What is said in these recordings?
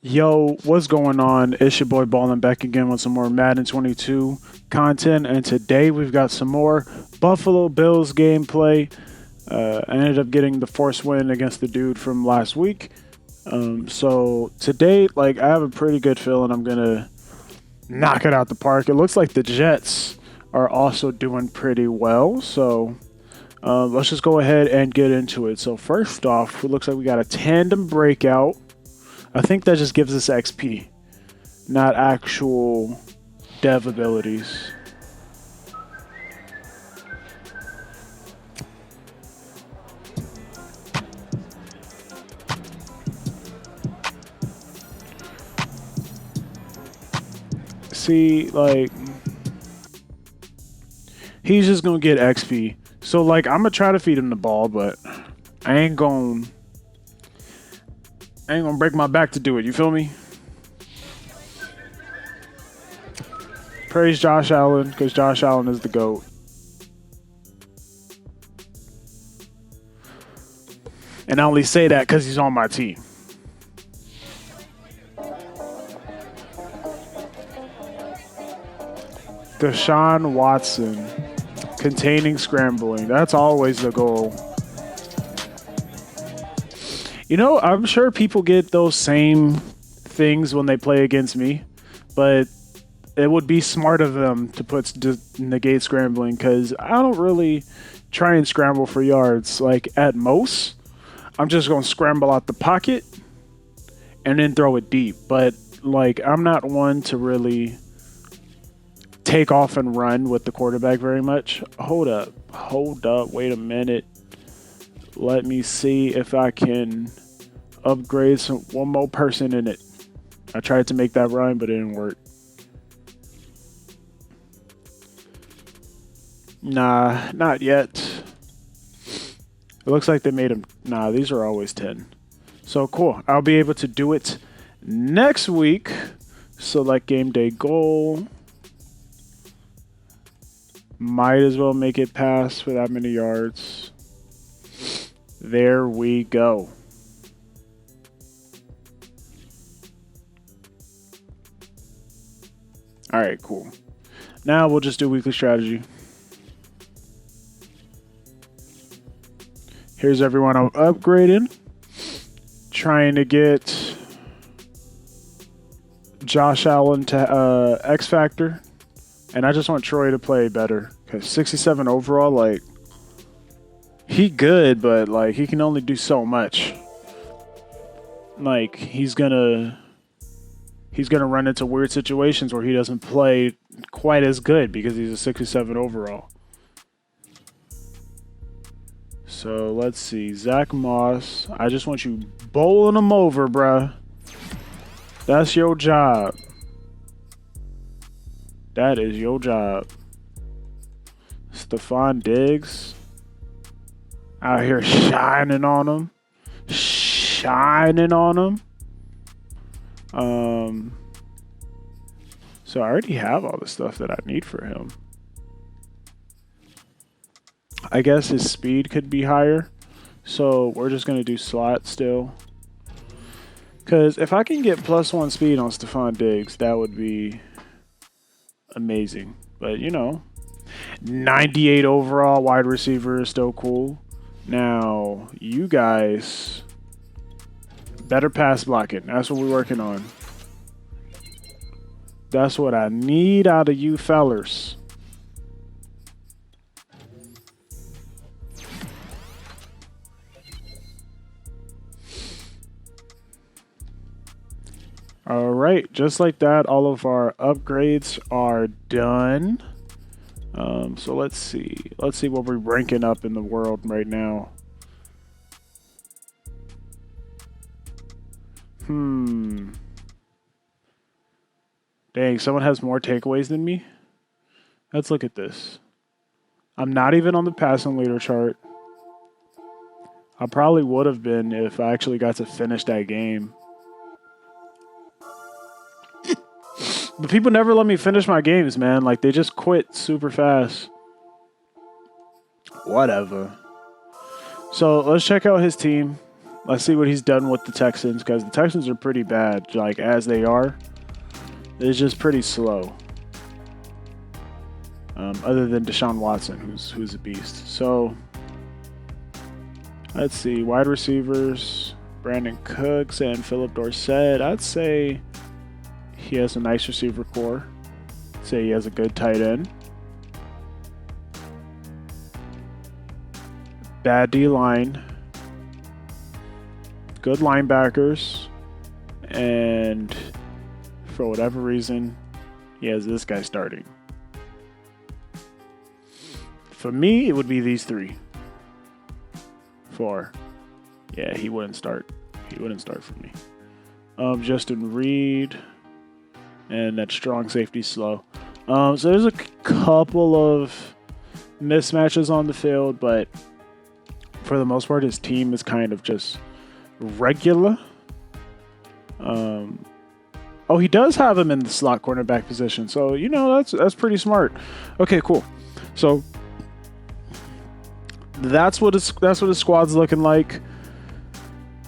Yo, what's going on? It's your boy Ballin back again with some more Madden 22 content, and today we've got some more Buffalo Bills gameplay. I ended up getting the force win against the dude from last week. So today, I have a pretty good feeling I'm gonna knock it out the park. It looks like the Jets are also doing pretty well, so let's just go ahead and get into it. So first off, it looks like we got a tandem breakout. I think that just gives us XP, not actual dev abilities. See, he's just gonna get XP. So, I'm gonna try to feed him the ball, but I ain't gonna break my back to do it. You feel me? Praise Josh Allen, because Josh Allen is the GOAT. And I only say that because he's on my team. Deshaun Watson, containing scrambling. That's always the goal. You know, I'm sure people get those same things when they play against me, but it would be smart of them to negate scrambling because I don't really try and scramble for yards. At most, I'm just going to scramble out the pocket and then throw it deep. But, I'm not one to really take off and run with the quarterback very much. Hold up. Wait a minute. Let me see if I can upgrade one more person in it. I tried to make that run, but it didn't work. Nah, not yet. It looks like they made them. Nah, these are always 10. So cool. I'll be able to do it next week. Select game day goal. Might as well make it pass for that many yards. There we go. All right, cool. Now we'll just do weekly strategy. Here's everyone I'm upgrading. Trying to get Josh Allen to X Factor. And I just want Troy to play better. Because 67 overall, he good, but, he can only do so much. He's gonna run into weird situations where he doesn't play quite as good because he's a 67 overall. So let's see. Zach Moss. I just want you bowling him over, bruh. That's your job. That is your job. Stephon Diggs. Out here shining on him. So I already have all the stuff that I need for him. I guess his speed could be higher. So we're just going to do slot still. Because if I can get +1 speed on Stephon Diggs, that would be amazing. But, 98 overall wide receiver is still cool. Now, you guys, better pass blocking. That's what we're working on. That's what I need out of you fellers. All right, just like that, all of our upgrades are done. So let's see. Let's see what we're ranking up in the world right now. Dang, someone has more takeaways than me? Let's look at this. I'm not even on the passing leader chart. I probably would have been if I actually got to finish that game. But people never let me finish my games, man. They just quit super fast. Whatever. So let's check out his team. Let's see what he's done with the Texans, because the Texans are pretty bad, like as they are. It's just pretty slow. Other than Deshaun Watson, who's a beast. So let's see, wide receivers, Brandon Cooks and Philip Dorsett. I'd say he has a nice receiver core. Say he has a good tight end. Bad D-line. Good linebackers. And for whatever reason, he has this guy starting. For me, it would be these three. 4. Yeah, he wouldn't start. He wouldn't start for me. Justin Reed. And that strong safety slow. So there's a couple of mismatches on the field, but for the most part, his team is kind of just regular. Oh, he does have him in the slot cornerback position. So, that's pretty smart. Okay, cool. So that's what his squad's looking like.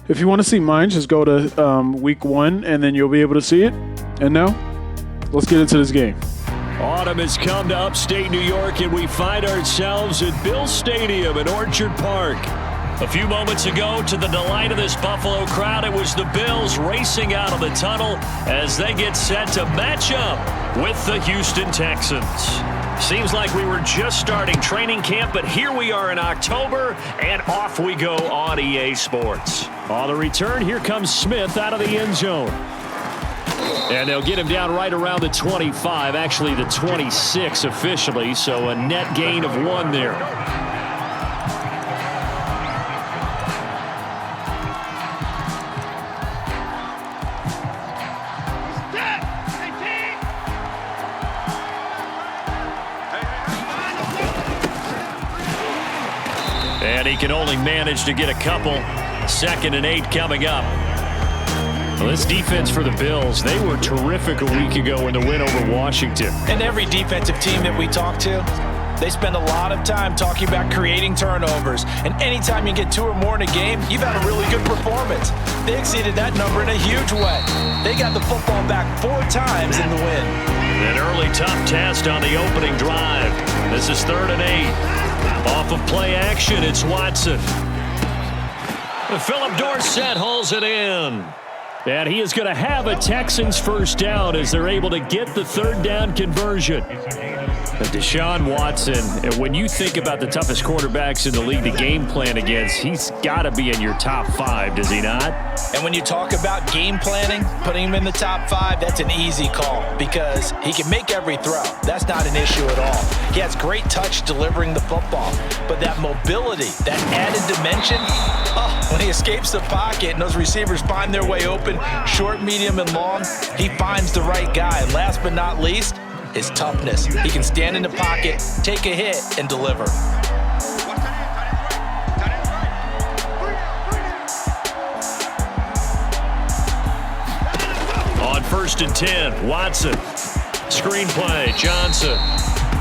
If you want to see mine, just go to week 1, and then you'll be able to see it. And now, let's get into this game. Autumn has come to upstate New York, and we find ourselves at Bill Stadium in Orchard Park. A few moments ago, to the delight of this Buffalo crowd, it was the Bills racing out of the tunnel as they get set to match up with the Houston Texans. Seems like we were just starting training camp, but here we are in October, and off we go on EA Sports. On the return, here comes Smith out of the end zone. And they'll get him down right around the 25, actually the 26 officially, so a net gain of 1 there. And he can only manage to get a couple. 2nd and 8 coming up. Well, this defense for the Bills, they were terrific a week ago in the win over Washington. And every defensive team that we talk to, they spend a lot of time talking about creating turnovers. And anytime you get 2 or more in a game, you've had a really good performance. They exceeded that number in a huge way. They got the football back 4 times in the win. An early tough test on the opening drive. This is 3rd and 8. Off of play action, it's Watson. Philip Dorsett hauls it in. And he is going to have a Texans first down as they're able to get the 3rd down conversion. But Deshaun Watson, when you think about the toughest quarterbacks in the league to game plan against, he's got to be in your top 5, does he not? And when you talk about game planning, putting him in the top 5, that's an easy call because he can make every throw. That's not an issue at all. He has great touch delivering the football. But that mobility, that added dimension, when he escapes the pocket and those receivers find their way open, short, medium, and long, he finds the right guy. And last but not least, his toughness. He can stand in the pocket, take a hit, and deliver. On 1st and 10, Watson. Screen play, Johnson.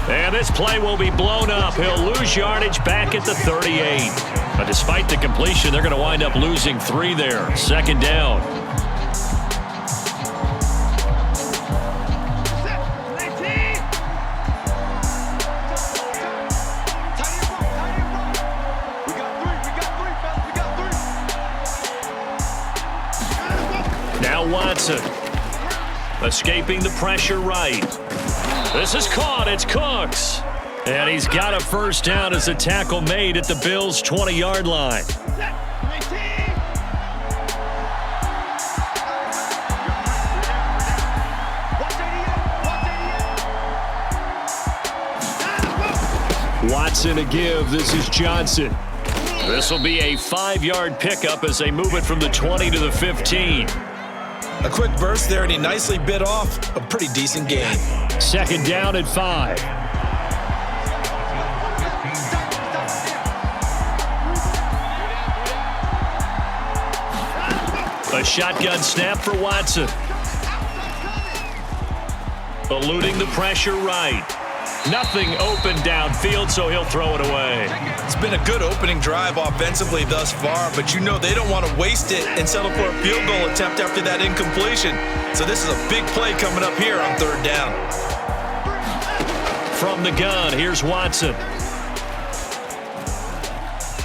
And this play will be blown up. He'll lose yardage back at the 38. But despite the completion, they're going to wind up losing 3 there. 2nd down. Now Watson. Escaping the pressure right. This is caught. It's Cooks. And he's got a first down as a tackle made at the Bills' 20-yard line. Watson to give. This is Johnson. This will be a 5-yard pickup as they move it from the 20 to the 15. A quick burst there, and he nicely bit off a pretty decent gain. 2nd down and 5. A shotgun snap for Watson. Eluding the pressure right. Nothing open downfield, so he'll throw it away. It's been a good opening drive offensively thus far, but you know they don't want to waste it and settle for a field goal attempt after that incompletion. So this is a big play coming up here on third down. From the gun, here's Watson.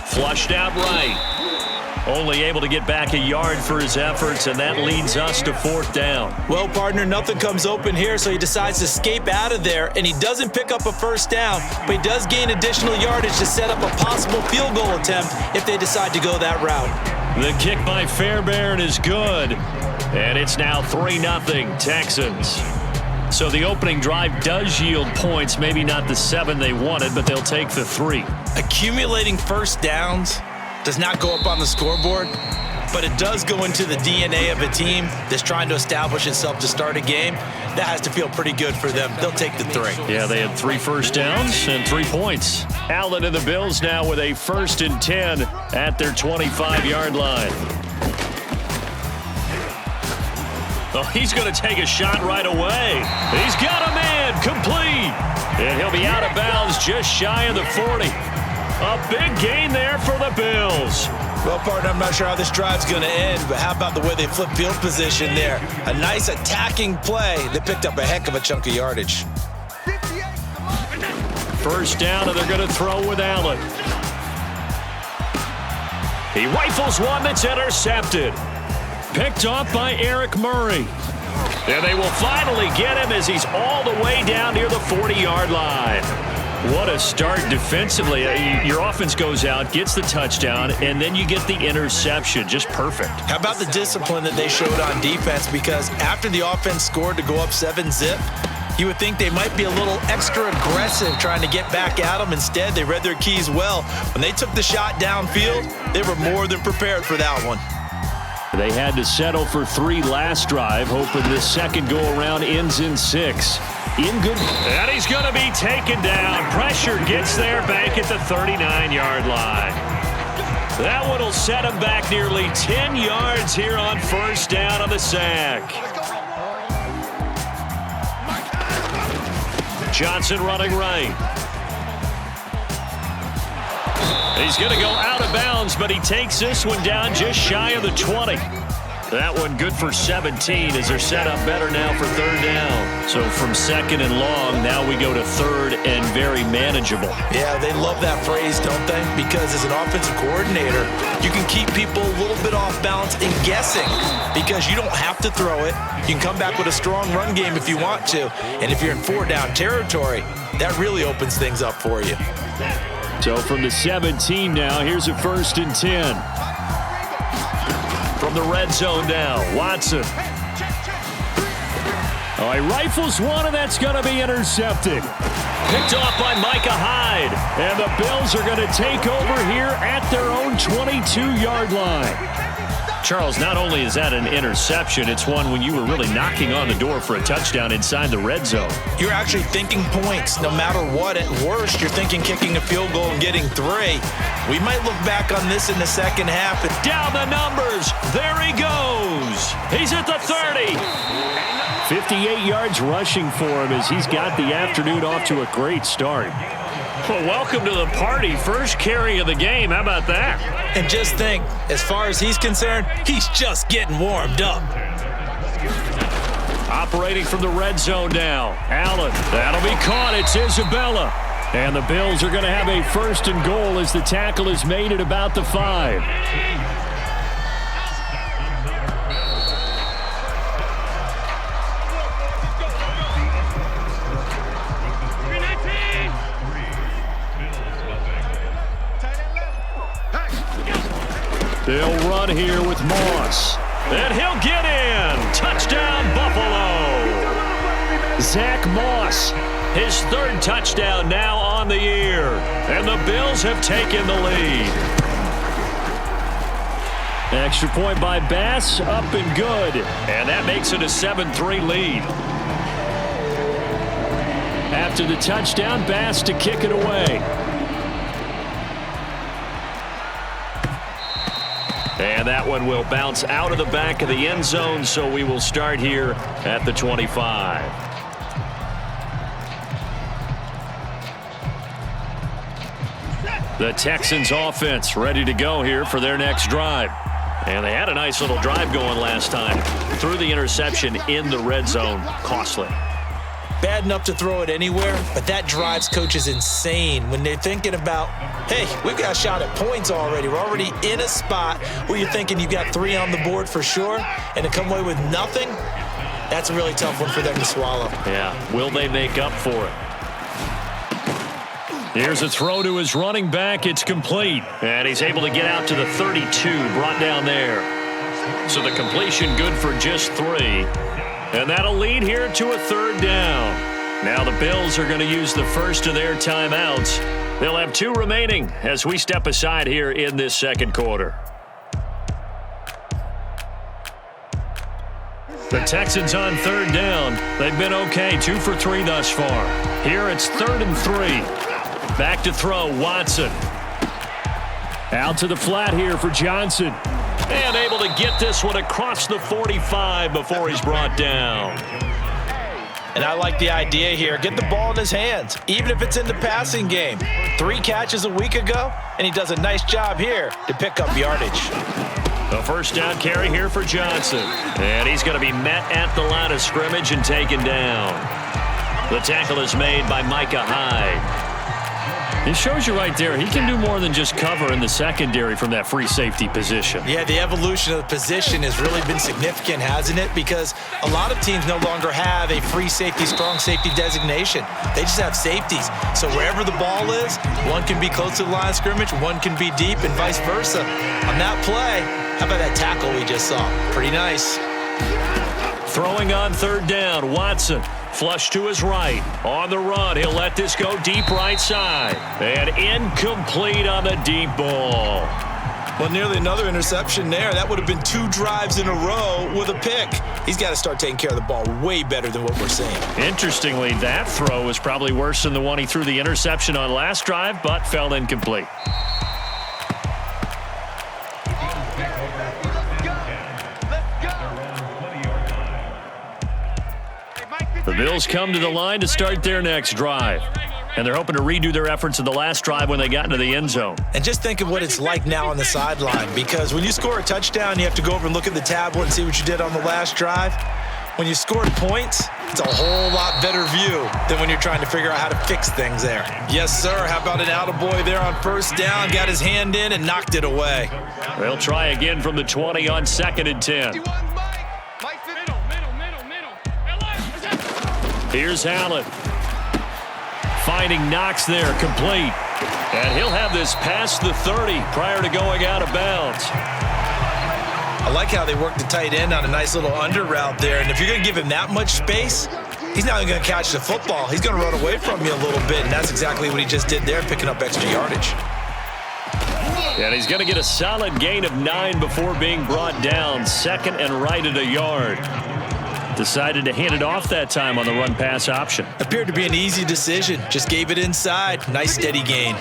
Flushed out right. Only able to get back a yard for his efforts, and that leads us to fourth down. Well, partner, nothing comes open here, so he decides to escape out of there, and he doesn't pick up a first down, but he does gain additional yardage to set up a possible field goal attempt if they decide to go that route. The kick by Fairbairn is good, and it's now 3-0 Texans. So the opening drive does yield points, maybe not the 7 they wanted, but they'll take the 3. Accumulating first downs does not go up on the scoreboard, but it does go into the DNA of a team that's trying to establish itself to start a game. That has to feel pretty good for them. They'll take the 3. Yeah, they had 3 first downs and 3 points. Allen and the Bills now with a 1st and 10 at their 25-yard line. Oh, he's going to take a shot right away. He's got a man, complete. And he'll be out of bounds just shy of the 40. A big gain there for the Bills. Well, partner, I'm not sure how this drive's going to end, but how about the way they flip field position there? A nice attacking play that picked up a heck of a chunk of yardage. First down, and they're going to throw with Allen. He rifles one that's intercepted. Picked off by Eric Murray. And they will finally get him as he's all the way down near the 40-yard line. What a start defensively. Your offense goes out, gets the touchdown, and then you get the interception. Just perfect. How about the discipline that they showed on defense? Because after the offense scored to go up 7-zip, you would think they might be a little extra aggressive trying to get back at them. Instead, they read their keys well. When they took the shot downfield, they were more than prepared for that one. They had to settle for 3 last drive, hoping this second go-around ends in 6. In good. And he's going to be taken down. Pressure gets there back at the 39-yard line. That one will set him back nearly 10 yards here on first down on the sack. Johnson running right. He's going to go out of bounds, but he takes this one down just shy of the 20. That one good for 17 as they're set up better now for third down. So from second and long, now we go to third and very manageable. Yeah, they love that phrase, don't they? Because as an offensive coordinator, you can keep people a little bit off balance and guessing because you don't have to throw it. You can come back with a strong run game if you want to. And if you're in 4-down territory, that really opens things up for you. So from the 17 now, here's a 1st and 10. From the red zone now, Watson. Oh, he rifles one, and that's going to be intercepted. Picked off by Micah Hyde. And the Bills are going to take over here at their own 22-yard line. Charles, not only is that an interception, it's one when you were really knocking on the door for a touchdown inside the red zone. You're actually thinking points no matter what. At worst, you're thinking kicking a field goal and getting 3. We might look back on this in the second half. Down the numbers. There he goes. He's at the 30. 58 yards rushing for him as he's got the afternoon off to a great start. Well, welcome to the party. First carry of the game. How about that? And just think, as far as he's concerned, he's just getting warmed up. Operating from the red zone now. Allen. That'll be caught. It's Isabella. And the Bills are going to have a 1st and goal as the tackle is made at about the 5. They'll run here with Moss. And he'll get in. Touchdown, Buffalo. Zach Moss, his 3rd touchdown now on the year. And the Bills have taken the lead. Extra point by Bass, up and good. And that makes it a 7-3 lead. After the touchdown, Bass to kick it away. And that one will bounce out of the back of the end zone, so we will start here at the 25. The Texans offense ready to go here for their next drive. And they had a nice little drive going last time. Threw the interception in the red zone. Costly. Bad enough to throw it anywhere, but that drives coaches insane when they're thinking about, hey, we've got a shot at points already. We're already in a spot where you're thinking you got 3 on the board for sure, and to come away with nothing, that's a really tough one for them to swallow. Yeah, will they make up for it? Here's a throw to his running back. It's complete. And he's able to get out to the 32, brought down there. So the completion good for just 3. And that'll lead here to a 3rd down. Now the Bills are going to use the first of their timeouts. They'll have 2 remaining as we step aside here in this second quarter. The Texans on 3rd down. They've been okay, 2 for 3 thus far. Here it's 3rd and 3. Back to throw, Watson. Out to the flat here for Johnson. And able to get this one across the 45 before he's brought down. And I like the idea here. Get the ball in his hands, even if it's in the passing game. 3 catches a week ago, and he does a nice job here to pick up yardage. A first down carry here for Johnson. And he's going to be met at the line of scrimmage and taken down. The tackle is made by Micah Hyde. It shows you right there, he can do more than just cover in the secondary from that free safety position. Yeah, the evolution of the position has really been significant, hasn't it? Because a lot of teams no longer have a free safety, strong safety designation. They just have safeties. So wherever the ball is, one can be close to the line of scrimmage, one can be deep, and vice versa. On that play, how about that tackle we just saw? Pretty nice. Throwing on 3rd down, Watson. Flush to his right. On the run, he'll let this go deep right side. And incomplete on the deep ball. Well, nearly another interception there. That would have been 2 drives in a row with a pick. He's got to start taking care of the ball way better than what we're seeing. Interestingly, that throw was probably worse than the one he threw the interception on last drive, but fell incomplete. The Bills come to the line to start their next drive. And they're hoping to redo their efforts in the last drive when they got into the end zone. And just think of what it's like now on the sideline, because when you score a touchdown, you have to go over and look at the tablet and see what you did on the last drive. When you scored points, it's a whole lot better view than when you're trying to figure out how to fix things there. Yes, sir. How about an attaboy there on 1st down? Got his hand in and knocked it away. They'll try again from the 20 on 2nd and 10. Here's Allen. Finding Knox there, complete. And he'll have this past the 30 prior to going out of bounds. I like how they work the tight end on a nice little under route there. And if you're going to give him that much space, he's not even going to catch the football. He's going to run away from you a little bit, and that's exactly what he just did there, picking up extra yardage. And he's going to get a solid gain of 9 before being brought down. 2nd and right at a yard. Decided to hand it off that time on the run-pass option. Appeared to be an easy decision. Just gave it inside. Nice steady gain.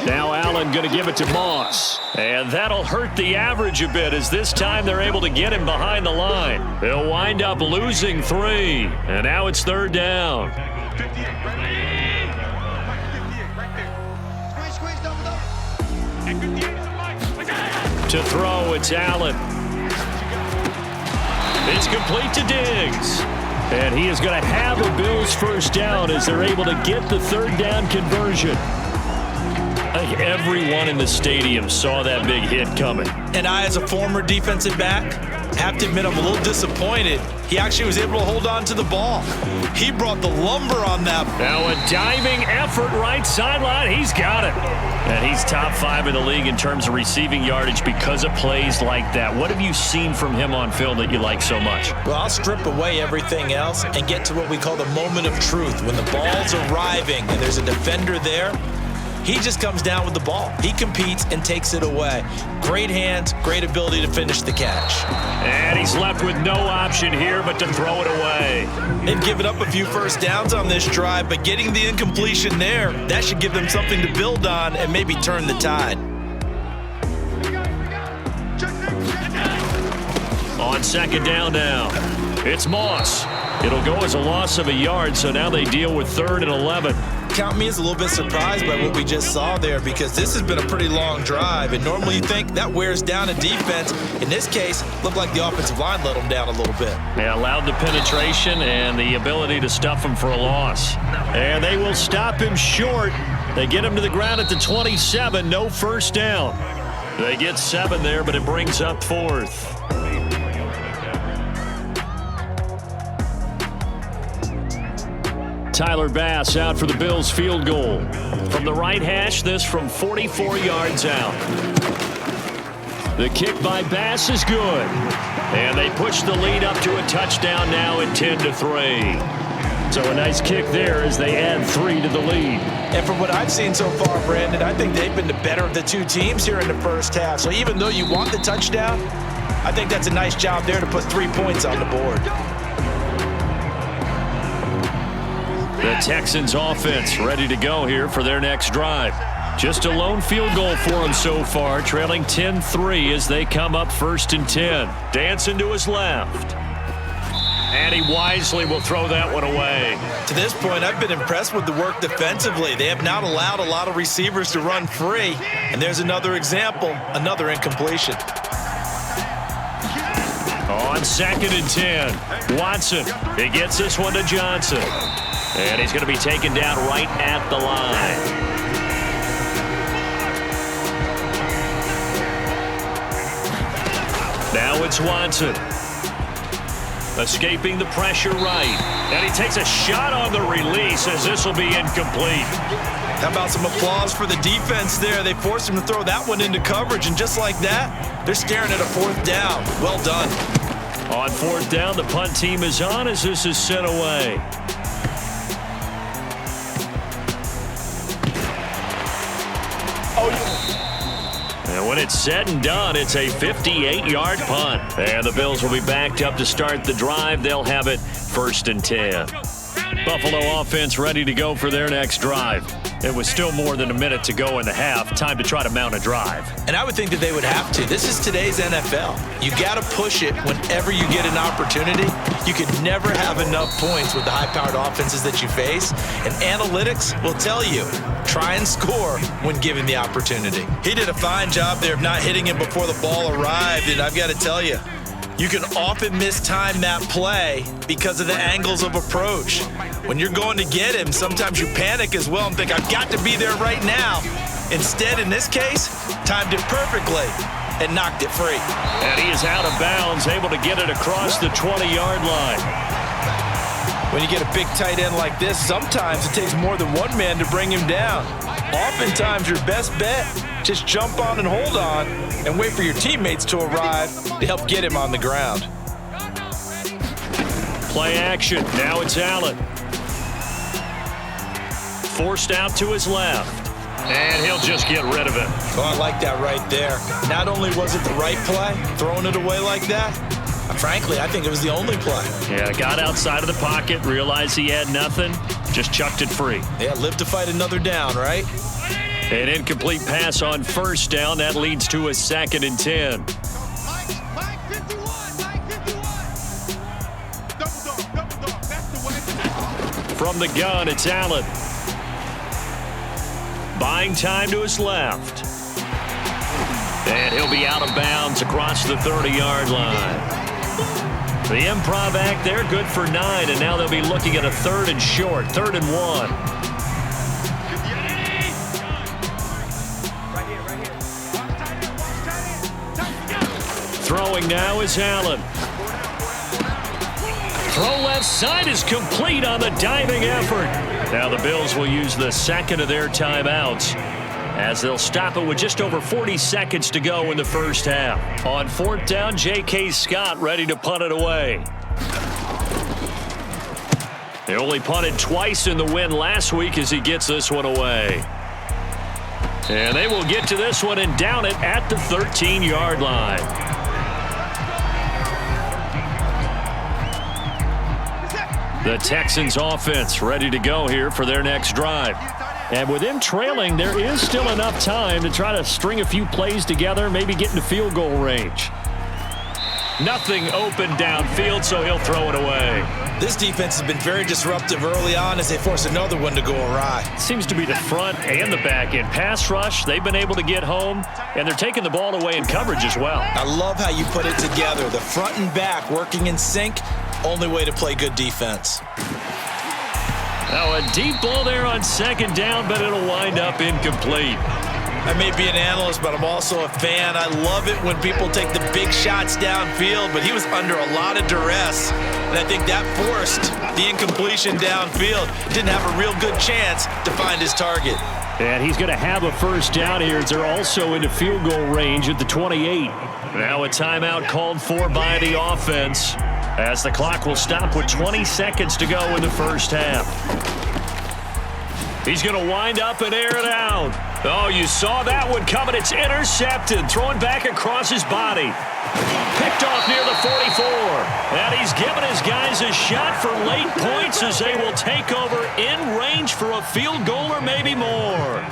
Now Allen going to give it to Moss. And that'll hurt the average a bit as this time they're able to get him behind the line. They'll wind up losing 3. And now it's 3rd down. To throw, it's Allen. It's complete to Diggs. And he is going to have a Bills first down as they're able to get the 3rd down conversion. I think everyone in the stadium saw that big hit coming. And I, as a former defensive back, have to admit I'm a little disappointed. He actually was able to hold on to the ball. He brought the lumber on that. Now a diving effort right sideline. He's got it. And he's top 5 in the league in terms of receiving yardage because of plays like that. What have you seen from him on film that you like so much? Well, I'll strip away everything else and get to what we call the moment of truth. When the ball's arriving and there's a defender there, he just comes down with the ball. He competes and takes it away. Great hands, great ability to finish the catch. And he's left with no option here but to throw it away. They've given up a few first downs on this drive, but getting the incompletion there, that should give them something to build on and maybe turn the tide. On 2nd down now, it's Moss. It'll go as a loss of a yard, so now they deal with 3rd and 11. count me as a little bit surprised by what we just saw there, because this has been a pretty long drive, and normally you think that wears down a defense. In this case, looked like the offensive line let them down a little bit. Yeah, allowed the penetration and the ability to stuff him for a loss. And they will stop him short. They get him to the ground at the 27, no first down. They get 7 there, but it brings up 4th. Tyler Bass out for the Bills field goal. From the right hash, this from 44 yards out. The kick by Bass is good. And they push the lead up to a touchdown now at 10-3. So a nice kick there as they add 3 to the lead. And from what I've seen so far, Brandon, I think they've been the better of the two teams here in the first half. So even though you want the touchdown, I think that's a nice job there to put 3 points on the board. The Texans offense ready to go here for their next drive. Just a lone field goal for them so far, trailing 10-3 as they come up 1st and 10. Dancing to his left. And he wisely will throw that one away. To this point, I've been impressed with the work defensively. They have not allowed a lot of receivers to run free. And there's another example, another incompletion. On 2nd and 10, Watson. He gets this one to Johnson. And he's going to be taken down right at the line. Now it's Watson. Escaping the pressure right. And he takes a shot on the release as this will be incomplete. How about some applause for the defense there? They forced him to throw that one into coverage, and just like that, they're staring at a 4th down. Well done. On 4th down, the punt team is on as this is sent away. And when it's said and done, it's a 58-yard punt. And the Bills will be backed up to start the drive. They'll have it 1st and 10. Buffalo offense ready to go for their next drive. It was still more than a minute to go in the half. Time to try to mount a drive. And I would think that they would have to. This is today's NFL. You got to push it whenever you get an opportunity. You could never have enough points with the high-powered offenses that you face. And analytics will tell you, try and score when given the opportunity. He did a fine job there of not hitting him before the ball arrived. And I've got to tell you, you can often mistime that play because of the angles of approach. When you're going to get him, sometimes you panic as well and think, I've got to be there right now. Instead, in this case, timed it perfectly and knocked it free. And he is out of bounds, able to get it across the 20-yard line. When you get a big tight end like this, sometimes it takes more than one man to bring him down. Oftentimes, your best bet, just jump on and hold on and wait for your teammates to arrive to help get him on the ground. Play action. Now it's Allen. Forced out to his left. And he'll just get rid of it. Oh, I like that right there. Not only was it the right play, throwing it away like that, frankly, I think it was the only play. Yeah, got outside of the pocket, realized he had nothing, just chucked it free. Yeah, live to fight another down, right? An incomplete pass on 1st down. That leads to a 2nd and 10. From the gun, it's Allen. Buying time to his left. And he'll be out of bounds across the 30-yard line. The improv act there, good for 9, and now they'll be looking at a 3rd and short, 3rd and 1. Throwing now is Allen. Throw left side is complete on the diving effort. Now the Bills will use the 2nd of their timeouts as they'll stop it with just over 40 seconds to go in the first half. On 4th down, J.K. Scott ready to punt it away. They only punted twice in the win last week as he gets this one away. And they will get to this one and down it at the 13-yard line. The Texans offense ready to go here for their next drive. And with them trailing, there is still enough time to try to string a few plays together, maybe get into field goal range. Nothing open downfield, so he'll throw it away. This defense has been very disruptive early on as they force another one to go awry. Seems to be the front and the back end. Pass rush, they've been able to get home, and they're taking the ball away in coverage as well. I love how you put it together. The front and back working in sync, only way to play good defense. Now a deep ball there on second down, but it'll wind up incomplete. I may be an analyst, but I'm also a fan. I love it when people take the big shots downfield, but he was under a lot of duress, and I think that forced the incompletion downfield. Didn't have a real good chance to find his target. And he's going to have a first down here. They're also into field goal range at the 28. Now a timeout called for by the offense, as the clock will stop with 20 seconds to go in the first half. He's going to wind up and air it out. Oh, you saw that one coming. It's intercepted. Thrown back across his body. Picked off near the 44. And he's given his guys a shot for late points as they will take over in range for a field goal or maybe more.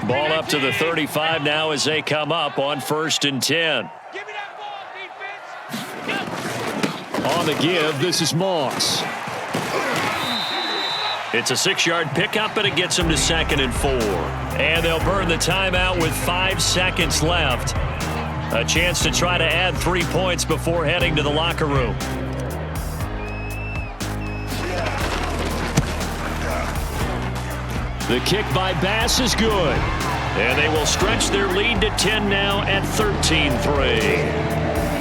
Ball up to the 35 now as they come up on 1st and 10. On the give, this is Moss. It's a 6-yard pickup, but it gets them to 2nd and 4. And they'll burn the timeout with 5 seconds left. A chance to try to add 3 points before heading to the locker room. The kick by Bass is good. And they will stretch their lead to 10 now at 13-3.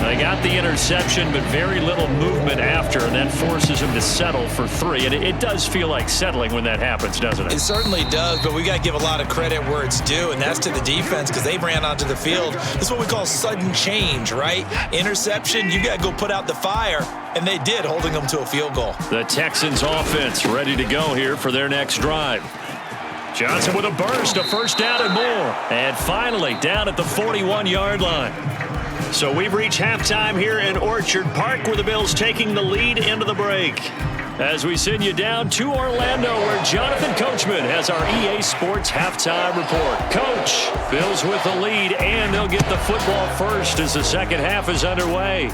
They got the interception, but very little movement after, and that forces them to settle for 3. And it does feel like settling when that happens, doesn't it? It certainly does, but we got to give a lot of credit where it's due, and that's to the defense because they ran onto the field. This is what we call sudden change, right? Interception, you got to go put out the fire, and they did, holding them to a field goal. The Texans offense ready to go here for their next drive. Johnson with a burst, a first down and more. And finally down at the 41-yard line. So we've reached halftime here in Orchard Park with the Bills taking the lead into the break. As we send you down to Orlando where Jonathan Coachman has our EA Sports halftime report. Coach, Bills with the lead and they'll get the football first as the second half is underway.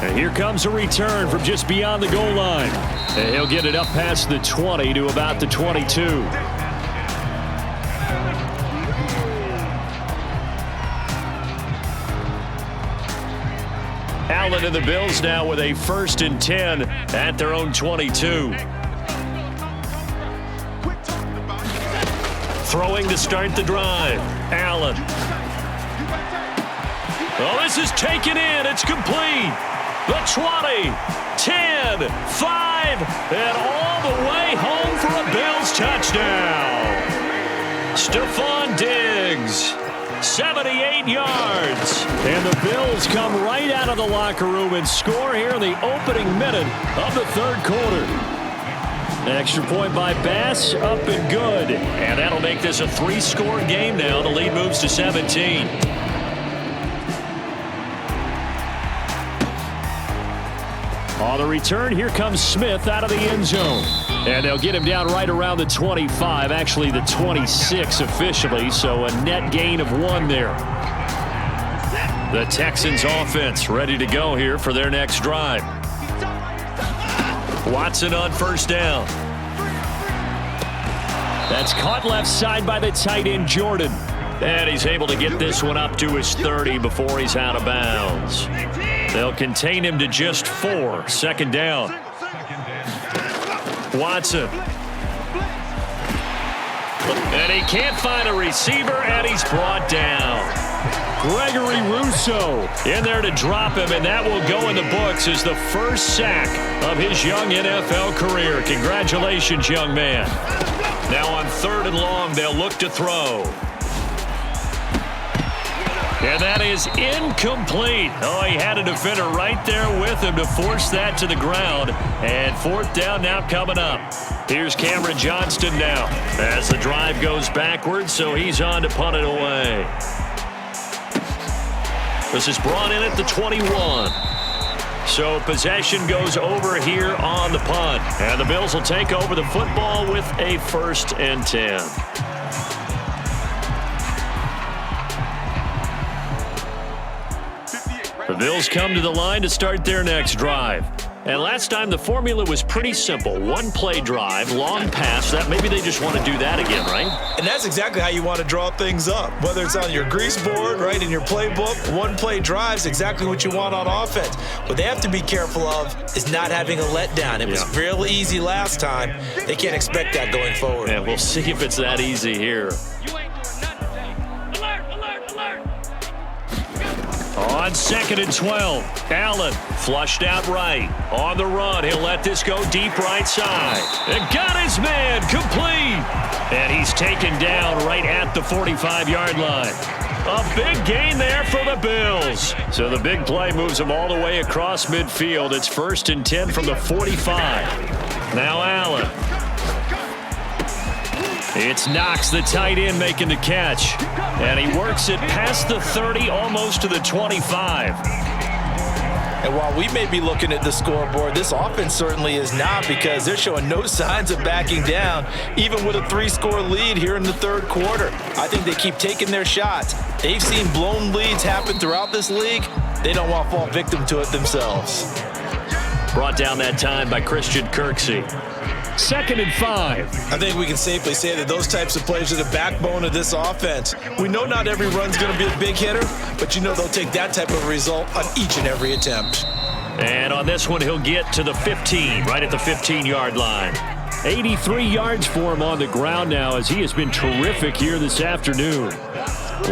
And here comes a return from just beyond the goal line. And he'll get it up past the 20 to about the 22. Allen and the Bills now with a 1st and 10 at their own 22. Throwing to start the drive. Allen. Oh, this is taken in. It's complete. The 20, 10, 5, and all the way home for a Bills touchdown. Stephon Diggs. 78 yards. And the Bills come right out of the locker room and score here in the opening minute of the 3rd quarter. An extra point by Bass, up and good. And that'll make this a 3-score game now. The lead moves to 17. On the return, here comes Smith out of the end zone. And they'll get him down right around the 25, actually the 26 officially, so a net gain of 1 there. The Texans offense ready to go here for their next drive. Watson on 1st down. That's caught left side by the tight end Jordan. And he's able to get this one up to his 30 before he's out of bounds. They'll contain him to just 4. 2nd down. Watson. And he can't find a receiver, and he's brought down. Gregory Rousseau in there to drop him, and that will go in the books as the first sack of his young NFL career. Congratulations, young man. Now on 3rd and long, they'll look to throw. And that is incomplete. Oh, he had a defender right there with him to force that to the ground. And 4th down now coming up. Here's Cameron Johnston now as the drive goes backwards, so he's on to punt it away. This is brought in at the 21. So possession goes over here on the punt. And the Bills will take over the football with a 1st and 10. The Bills come to the line to start their next drive. And last time the formula was pretty simple. One-play drive, long pass. That maybe they just want to do that again, right? And that's exactly how you want to draw things up. Whether it's on your grease board, right, in your playbook, one-play drives exactly what you want on offense. What they have to be careful of is not having a letdown. It was real easy last time. They can't expect that going forward. And we'll see if it's that easy here. On 2nd and 12, Ballin flushed out right. On the run, he'll let this go deep right side. And got his man complete. And he's taken down right at the 45-yard line. A big gain there for the Bills. So the big play moves them all the way across midfield. It's 1st and 10 from the 45. Now Allen. It's Knox, the tight end, making the catch. And he works it past the 30, almost to the 25. And while we may be looking at the scoreboard, this offense certainly is not, because they're showing no signs of backing down, even with a 3-score lead here in the third quarter. I think they keep taking their shots. They've seen blown leads happen throughout this league. They don't want to fall victim to it themselves. Brought down that time by Christian Kirksey. 2nd and 5. I think we can safely say that those types of plays are the backbone of this offense. We know not every run's going to be a big hitter, but you know they'll take that type of result on each and every attempt. And on this one, he'll get to the 15, right at the 15-yard line. 83 yards for him on the ground now, as he has been terrific here this afternoon.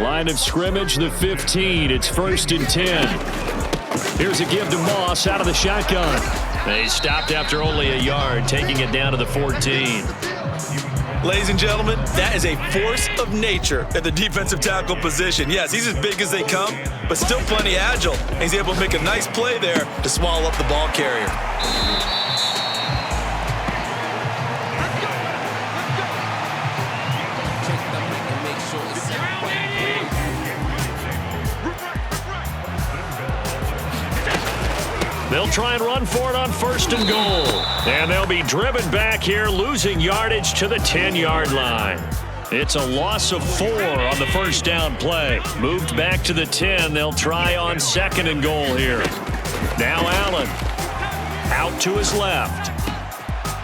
Line of scrimmage, the 15. It's 1st and 10. Here's a give to Moss out of the shotgun. They stopped after only a yard, taking it down to the 14. Ladies and gentlemen, that is a force of nature at the defensive tackle position. Yes, he's as big as they come, but still plenty agile. And he's able to make a nice play there to swallow up the ball carrier. They'll try and run for it on 1st and goal. And they'll be driven back here, losing yardage to the 10-yard line. It's a loss of 4 on the 1st down play. Moved back to the 10. They'll try on 2nd and goal here. Now Allen. Out to his left.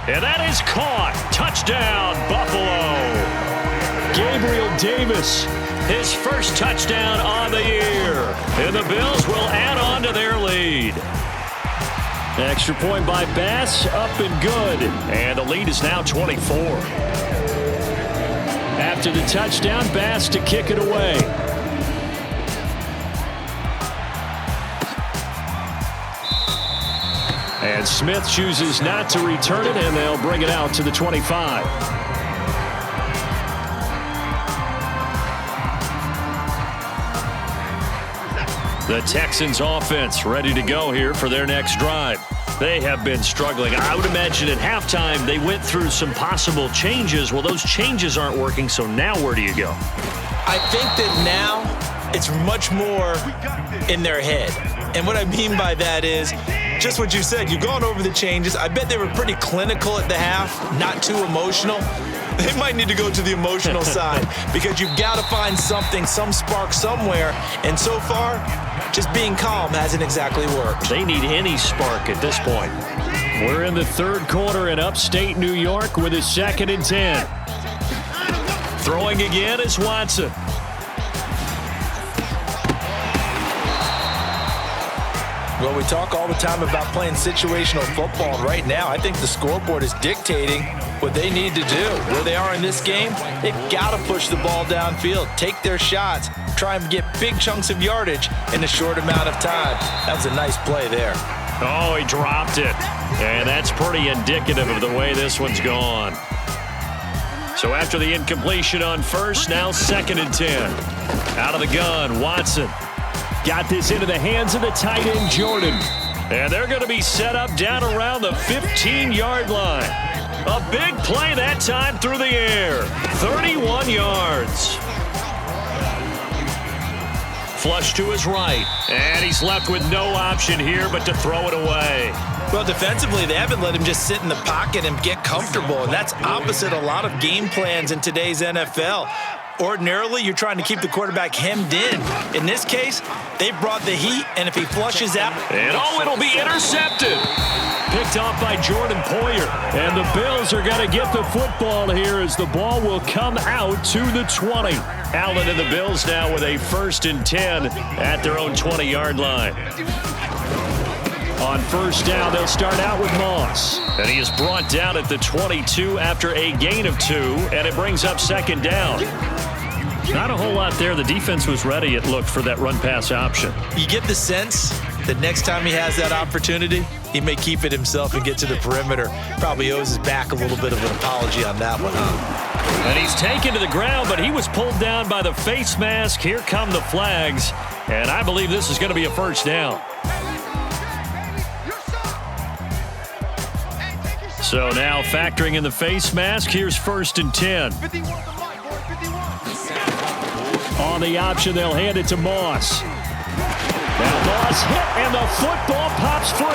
And that is caught. Touchdown, Buffalo. Gabriel Davis, his first touchdown on the year. And the Bills will add on to their lead. Extra point by Bass, up and good. And the lead is now 24. After the touchdown, Bass to kick it away. And Smith chooses not to return it, and they'll bring it out to the 25. The Texans offense ready to go here for their next drive. They have been struggling. I would imagine at halftime they went through some possible changes. Well, those changes aren't working, so now where do you go? I think that now it's much more in their head. And what I mean by that is just what you said. You've gone over the changes. I bet they were pretty clinical at the half, not too emotional. They might need to go to the emotional side, because you've got to find something, some spark somewhere. And so far, just being calm hasn't exactly worked. They need any spark at this point. We're in the third quarter in upstate New York with a 2nd and 10. Throwing again is Watson. Well, we talk all the time about playing situational football. Right now, I think the scoreboard is dictating what they need to do. Where they are in this game, they've got to push the ball downfield, take their shots, try and get big chunks of yardage in a short amount of time. That was a nice play there. Oh, he dropped it. And that's pretty indicative of the way this one's gone. So after the incompletion on 1st, now 2nd and 10. Out of the gun, Watson. Got this into the hands of the tight end, Jordan. And they're going to be set up down around the 15-yard line. A big play that time through the air. 31 yards. Flush to his right. And he's left with no option here but to throw it away. Well, defensively, they haven't let him just sit in the pocket and get comfortable. And that's opposite a lot of game plans in today's NFL. Ordinarily, you're trying to keep the quarterback hemmed in. In this case, they brought the heat, and if he flushes out... And it'll be intercepted. Picked off by Jordan Poyer. And the Bills are going to get the football here as the ball will come out to the 20. Allen and the Bills now with a 1st and 10 at their own 20-yard line. On 1st down, they'll start out with Moss. And he is brought down at the 22 after a gain of 2, and it brings up 2nd down. Not a whole lot there. The defense was ready, it looked, for that run-pass option. You get the sense that next time he has that opportunity, he may keep it himself and get to the perimeter. Probably owes his back a little bit of an apology on that one, huh? And he's taken to the ground, but he was pulled down by the face mask. Here come the flags, and I believe this is going to be a 1st down. So now factoring in the face mask, here's 1st and 10. On the option, they'll hand it to Moss. Now Moss hit, and the football pops free.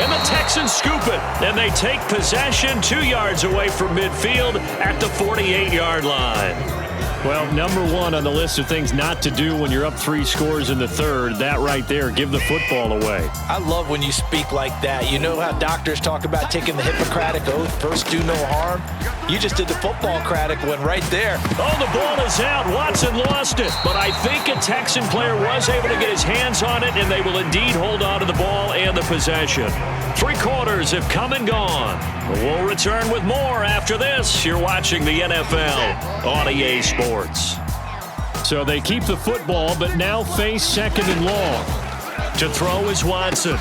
And the Texans scoop it. And they take possession 2 yards away from midfield at the 48-yard line. Well, number 1 on the list of things not to do when you're up 3 scores in the 3rd, that right there, give the football away. I love when you speak like that. You know how doctors talk about taking the Hippocratic oath, first do no harm? You just did the football-cratic one right there. Oh, the ball is out. Watson lost it. But I think a Texan player was able to get his hands on it, and they will indeed hold on to the ball and the possession. 3 quarters have come and gone. We'll return with more after this. You're watching the NFL on EA Sports. So they keep the football, but now face 2nd and long. To throw is Watson.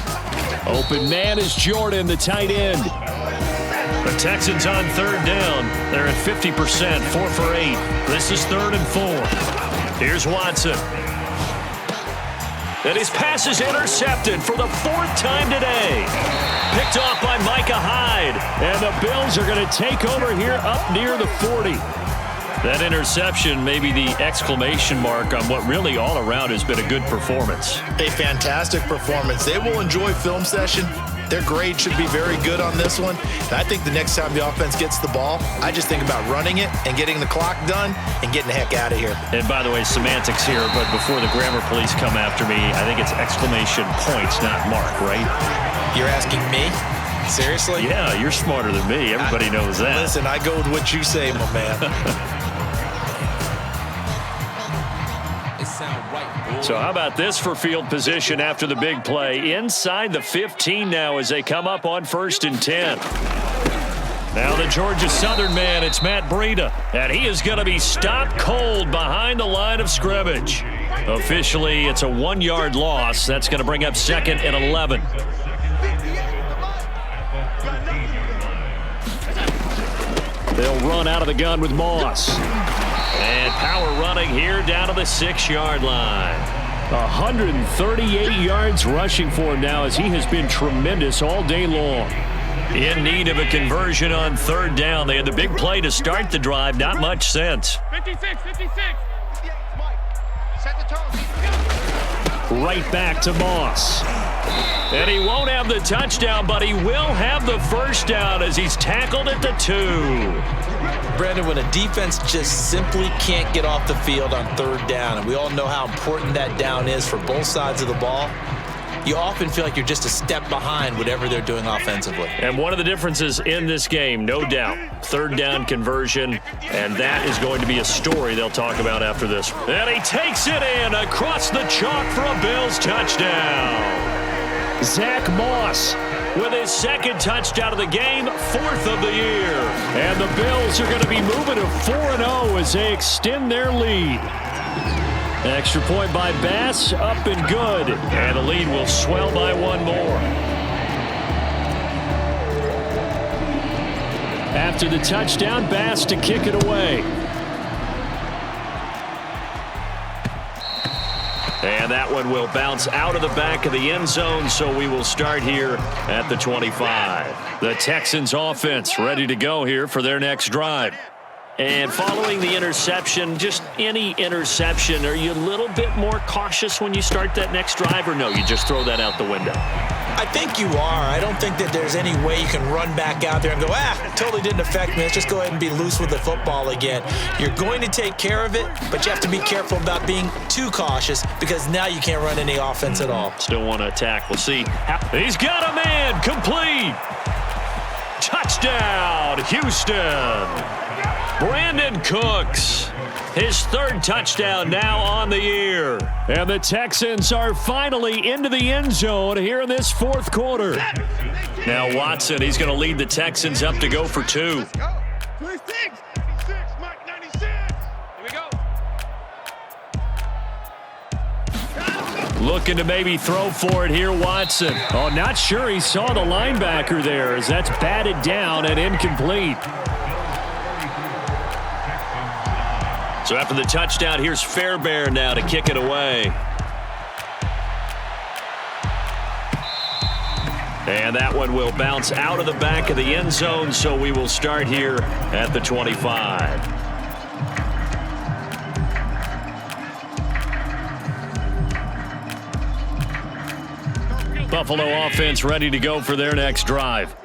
Open man is Jordan, the tight end. The Texans on 3rd down. They're at 50%, 4 for 8. This is 3rd and 4. Here's Watson. And his pass is intercepted for the 4th time today. Picked off by Micah Hyde. And the Bills are going to take over here up near the 40. That interception may be the exclamation mark on what really all around has been a good performance. A fantastic performance. They will enjoy film session. Their grade should be very good on this one. And I think the next time the offense gets the ball, I just think about running it and getting the clock done and getting the heck out of here. And by the way, semantics here, but before the grammar police come after me, I think it's exclamation points, not mark, right? You're asking me? Seriously? Yeah, you're smarter than me. Everybody knows that. Listen, I go with what you say, my man. So how about this for field position after the big play? Inside the 15 now as they come up on 1st and 10. Now the Georgia Southern man, it's Matt Breida. And he is going to be stopped cold behind the line of scrimmage. Officially, it's a 1-yard loss. That's going to bring up 2nd and 11. They'll run out of the gun with Moss. And power running here down to the 6-yard line. 138 yards rushing for him now as he has been tremendous all day long. In need of a conversion on 3rd down. They had the big play to start the drive. Not much sense. 56. Right back to Moss. And he won't have the touchdown, but he will have the 1st down as he's tackled at the 2. Brandon, when a defense just simply can't get off the field on 3rd down, and we all know how important that down is for both sides of the ball, you often feel like you're just a step behind whatever they're doing offensively. And one of the differences in this game, no doubt, 3rd down conversion, and that is going to be a story they'll talk about after this. And he takes it in across the chalk for a Bills touchdown. Zach Moss with his 2nd touchdown of the game, 4th of the year. And the Bills are going to be moving to 4-0 as they extend their lead. Extra point by Bass, up and good. And the lead will swell by 1 more. After the touchdown, Bass to kick it away. And that one will bounce out of the back of the end zone, so we will start here at the 25. The Texans offense ready to go here for their next drive. And following the interception, just any interception, are you a little bit more cautious when you start that next drive, or no, you just throw that out the window? I think you are. I don't think that there's any way you can run back out there and go, it totally didn't affect me. Let's just go ahead and be loose with the football again. You're going to take care of it, but you have to be careful about being too cautious because now you can't run any offense at all. Still want to attack. We'll see. He's got a man. Complete. Touchdown, Houston. Brandon Cooks. His third touchdown now on the year. And the Texans are finally into the end zone here in this fourth quarter. Now Watson, he's going to lead the Texans up to go for two. Looking to maybe throw for it here, Watson. Oh, not sure he saw the linebacker there as that's batted down and incomplete. So after the touchdown, here's Fairbairn now to kick it away. And that one will bounce out of the back of the end zone, so we will start here at the 25. Buffalo offense ready to go for their next drive.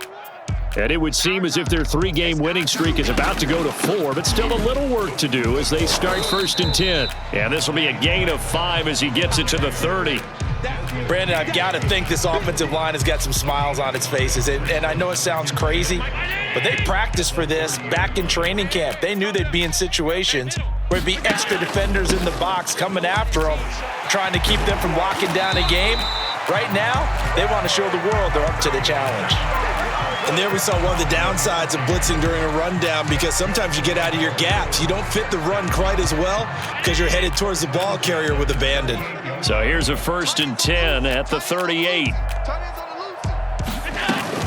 And it would seem as if their three-game winning streak is about to go to 4, but still a little work to do as they start 1st and 10. And this will be a gain of 5 as he gets it to the 30. Brandon, I've got to think this offensive line has got some smiles on its faces. And I know it sounds crazy, but they practiced for this back in training camp. They knew they'd be in situations where it'd be extra defenders in the box coming after them, trying to keep them from locking down a game. Right now, they want to show the world they're up to the challenge. And there we saw one of the downsides of blitzing during a rundown because sometimes you get out of your gaps. You don't fit the run quite as well because you're headed towards the ball carrier with abandon. So here's a 1st and 10 at the 38.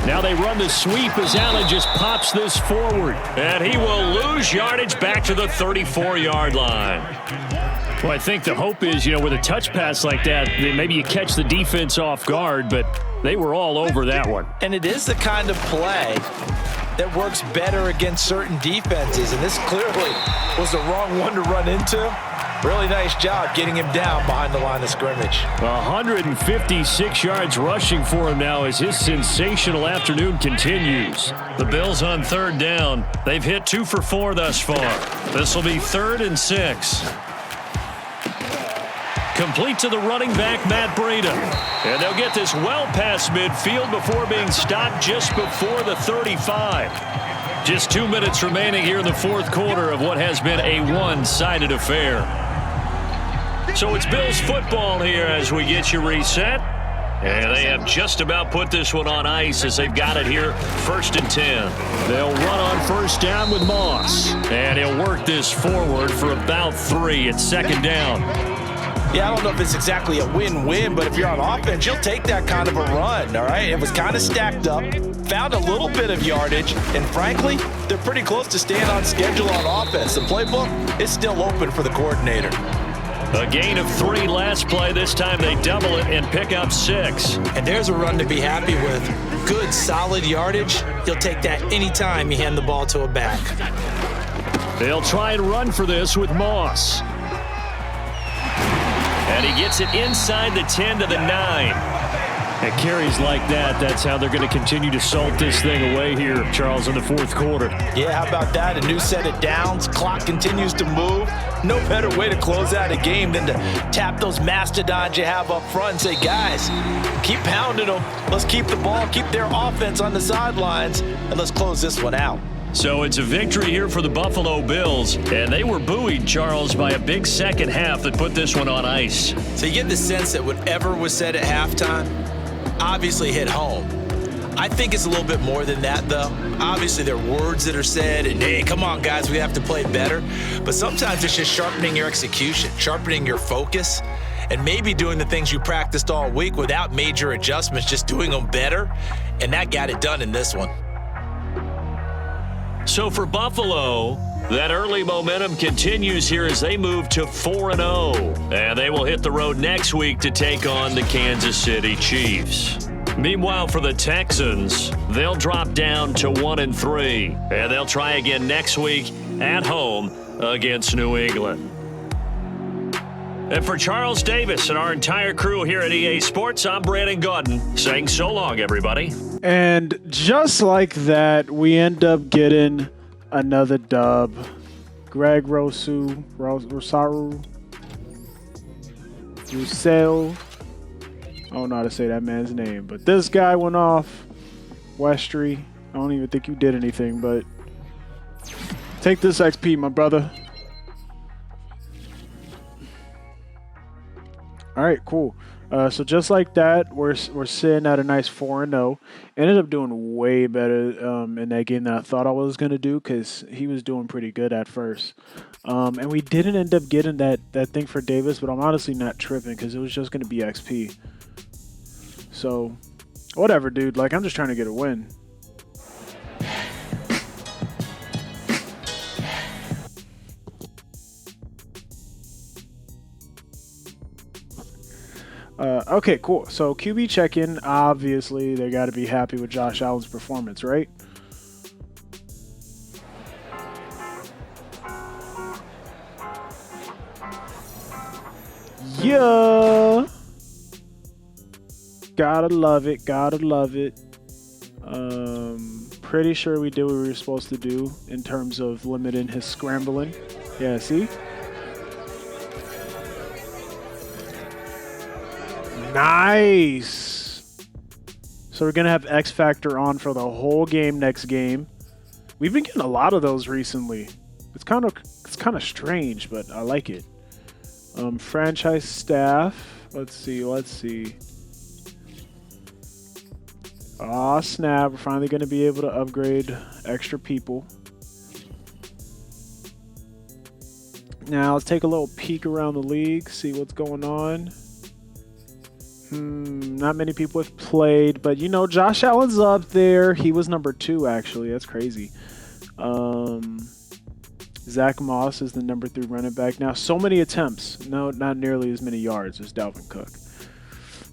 Now they run the sweep as Allen just pops this forward. And he will lose yardage back to the 34-yard line. Well, I think the hope is, with a touch pass like that, maybe you catch the defense off guard, but they were all over that one. And it is the kind of play that works better against certain defenses, and this clearly was the wrong one to run into. Really nice job getting him down behind the line of scrimmage. 156 yards rushing for him now as his sensational afternoon continues. The Bills on 3rd down. They've hit 2 for 4 thus far. This will be 3rd and 6. Complete to the running back, Matt Breida. And they'll get this well past midfield before being stopped just before the 35. Just 2 minutes remaining here in the fourth quarter of what has been a one-sided affair. So it's Bills football here as we get you reset. And they have just about put this one on ice as they've got it here, 1st and 10. They'll run on 1st down with Moss. And he'll work this forward for about 3 at 2nd down. Yeah, I don't know if it's exactly a win-win, but if you're on offense, you'll take that kind of a run, all right? It was kind of stacked up, found a little bit of yardage, and frankly, they're pretty close to staying on schedule on offense. The playbook is still open for the coordinator. A gain of 3 last play. This time they double it and pick up 6. And there's a run to be happy with. Good, solid yardage. You'll take that anytime you hand the ball to a back. They'll try and run for this with Moss. And he gets it inside the 10 to the 9. At carries like that, that's how they're going to continue to salt this thing away here, Charles, in the fourth quarter. Yeah, how about that? A new set of downs. Clock continues to move. No better way to close out a game than to tap those mastodons you have up front and say, guys, keep pounding them. Let's keep the ball, keep their offense on the sidelines, and let's close this one out. So it's a victory here for the Buffalo Bills, and they were buoyed, Charles, by a big second half that put this one on ice. So you get the sense that whatever was said at halftime obviously hit home. I think it's a little bit more than that, though. Obviously, there are words that are said, and hey, come on, guys, we have to play better. But sometimes it's just sharpening your execution, sharpening your focus, and maybe doing the things you practiced all week without major adjustments, just doing them better, and that got it done in this one. So for Buffalo, that early momentum continues here as they move to 4-0. And they will hit the road next week to take on the Kansas City Chiefs. Meanwhile, for the Texans, they'll drop down to 1-3. And they'll try again next week at home against New England. And for Charles Davis and our entire crew here at EA Sports, I'm Brandon Gaudin saying so long, everybody. And just like that, we end up getting another dub. Greg Rosaru, Roussel. I don't know how to say that man's name, but this guy went off. Westry. I don't even think you did anything, but take this XP, my brother. All right, cool. So just like that, we're sitting at a nice 4-0. Ended up doing way better in that game than I thought I was going to do because he was doing pretty good at first. And we didn't end up getting that thing for Davis, but I'm honestly not tripping because it was just going to be XP. So whatever, dude. Like, I'm just trying to get a win. Okay, cool. So QB check-in, obviously they got to be happy with Josh Allen's performance, right? Yeah. Gotta love it. Gotta love it. Pretty sure we did what we were supposed to do in terms of limiting his scrambling. Yeah, see? Nice. So we're gonna have X Factor on for the whole game next game. We've been getting a lot of those recently. It's kind of strange, but I like it. Franchise staff. Let's see. Aw, snap. We're finally gonna be able to upgrade extra people. Now let's take a little peek around the league, see what's going on. Not many people have played, but you know, Josh Allen's up there. He was number 2, actually. That's crazy. Zach Moss is the number 3 running back. Now, so many attempts. No, not nearly as many yards as Dalvin Cook.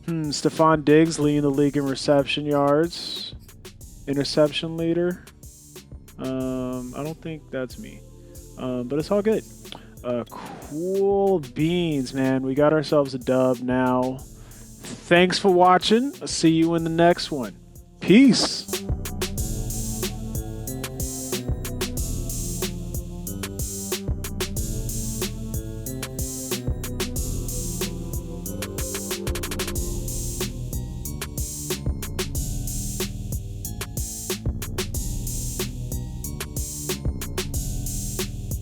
Stephon Diggs leading the league in reception yards. Interception leader. I don't think that's me. But it's all good. Cool beans, man. We got ourselves a dub now. Thanks for watching. I'll see you in the next one. Peace.